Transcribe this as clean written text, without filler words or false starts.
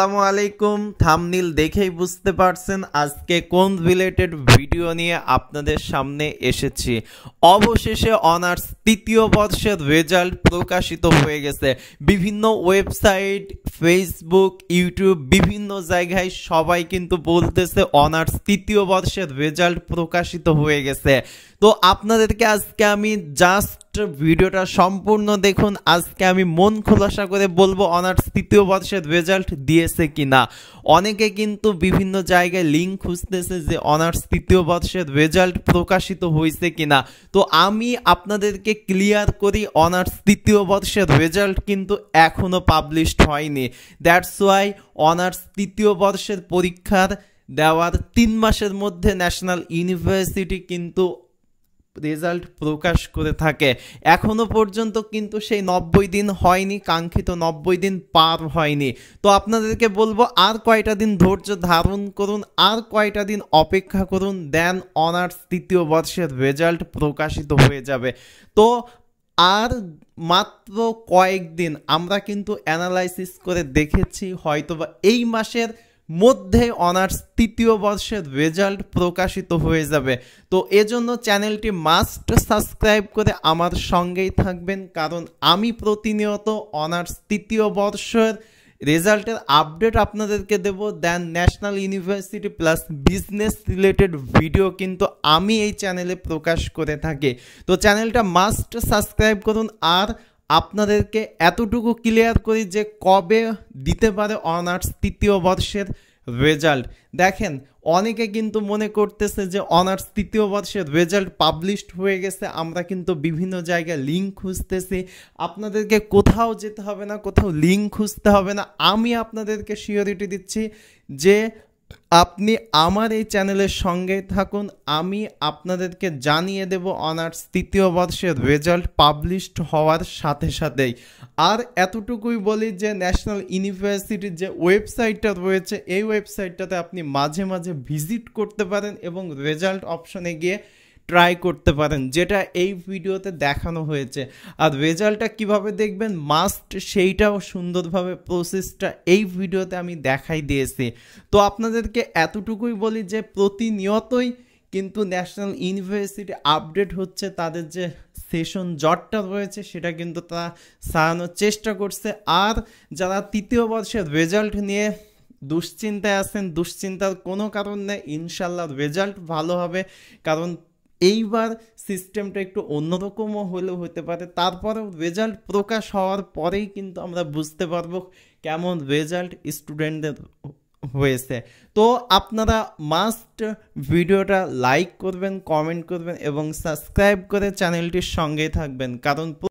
আসসালামু আলাইকুম। থাম্বনেল দেখেই বুঝতে পারছেন আজকে কোন রিলেটেড ভিডিও নিয়ে আপনাদের সামনে এসেছি। অবশেষে অনার্স তৃতীয় বর্ষের রেজাল্ট প্রকাশিত হয়ে গেছে। বিভিন্ন ওয়েবসাইট, ফেসবুক, ইউটিউব, বিভিন্ন জায়গায় সবাই কিন্তু বলতেছে অনার্স তৃতীয় বর্ষের রেজাল্ট প্রকাশিত হয়ে গেছে। তো আপনাদেরকে আজকে আমি জাস্ট ভিডিওটা সম্পূর্ণ দেখুন। আজকে আমি মন খোলাসা করে বলবো অনার্স তৃতীয় বর্ষের রেজাল্ট দিয়েছে কিনা। অনেকে কিন্তু বিভিন্ন জায়গায় লিঙ্ক খুঁজতেছে যে অনার্স তৃতীয় বর্ষের রেজাল্ট প্রকাশিত হয়েছে কিনা। তো আমি আপনাদেরকে ক্লিয়ার করি অনার্স তৃতীয় বর্ষের রেজাল্ট কিন্তু এখনো পাবলিশড হয়নি। দ্যাটস ওয়াই অনার্স তৃতীয় বর্ষের পরীক্ষার দেওয়ার 3 মাসের মধ্যে ন্যাশনাল ইউনিভার্সিটি কিন্তু রেজাল্ট প্রকাশ করে থাকে। এখনো পর্যন্ত কিন্তু সেই 90 দিন হয়নি, কাঙ্ক্ষিত 90 দিন পার হয়নি। তো আপনাদেরকে বলবো আর কয়টা দিন ধৈর্য ধারণ করুন, আর কয়টা দিন অপেক্ষা করুন, দেন অনার্স তৃতীয় বর্ষের রেজাল্ট প্রকাশিত হয়ে যাবে। তো আর মাত্র কয়েকদিন আমরা কিন্তু অ্যানালাইসিস করে দেখেছি হয়তোবা এই মাসের মধ্যে অনার্স তৃতীয় বর্ষের রেজাল্ট প্রকাশিত হয়ে যাবে। তো এজন্য চ্যানেলটি মাস্ট সাবস্ক্রাইব করে আমার সঙ্গেই থাকবেন, কারণ আমি প্রতিনিয়ত অনার্স তৃতীয় বর্ষের রেজাল্টের আপডেট আপনাদেরকে দেব। Then National University plus business related video কিন্তু আমি এই চ্যানেলে প্রকাশ করে থাকি। তো চ্যানেলটা মাস্ট সাবস্ক্রাইব করুন। আর আপনাদেরকে এতটুকু ক্লিয়ার করি যে কবে দিতে পারে অনার্স তৃতীয় বর্ষের রেজাল্ট। দেখেন, অনেকে কিন্তু মনে করতেছে যে অনার্স তৃতীয় বর্ষের রেজাল্ট পাবলিশড হয়ে গেছে। আমরা কিন্তু বিভিন্ন জায়গায় লিঙ্ক খুঁজতেছি। আপনাদেরকে কোথাও যেতে হবে না, কোথাও লিঙ্ক খুঁজতে হবে না। আমি আপনাদেরকে সিওরিটি দিচ্ছি যে আপনি আমার এই চ্যানেলের সঙ্গে থাকুন, আমি আপনাদেরকে জানিয়ে দেব অনার্স তৃতীয় বর্ষের রেজাল্ট পাবলিশড হওয়ার সাথে সাথেই। আর এতটুকুই বলি যে ন্যাশনাল ইউনিভার্সিটির যে ওয়েবসাইটটা রয়েছে এই ওয়েবসাইটটাতে আপনি মাঝে মাঝে ভিজিট করতে পারেন এবং রেজাল্ট অপশনে গিয়ে ট্রাই করতে পারেন, যেটা এই ভিডিওতে দেখানো হয়েছে। আর রেজাল্টটা কিভাবে দেখবেন মাস্ট সেইটাও সুন্দরভাবে প্রসেসটা এই ভিডিওতে আমি দেখাই দিয়েছি। তো আপনাদেরকে এতটুকুই বলি যে প্রতিনিয়তই কিন্তু ন্যাশনাল ইউনিভার্সিটি আপডেট হচ্ছে। তাদের যে সেশন জটটা রয়েছে সেটা কিন্তু তারা সারানোর চেষ্টা করছে। আর যারা তৃতীয় বর্ষের রেজাল্ট নিয়ে দুশ্চিন্তায় আছেন, দুশ্চিন্তার কোনো কারণ নেই, ইনশাল্লাহ রেজাল্ট ভালো হবে। কারণ এইবার সিস্টেমটা একটু অন্যরকমও হলেও হতে পারে। তারপরেও রেজাল্ট প্রকাশ হওয়ার পরেই কিন্তু আমরা বুঝতে পারবো কেমন রেজাল্ট স্টুডেন্টদের হয়েছে। তো আপনারা মাস্ট ভিডিওটা লাইক করবেন, কমেন্ট করবেন এবং সাবস্ক্রাইব করে চ্যানেলটির সঙ্গেই থাকবেন, কারণ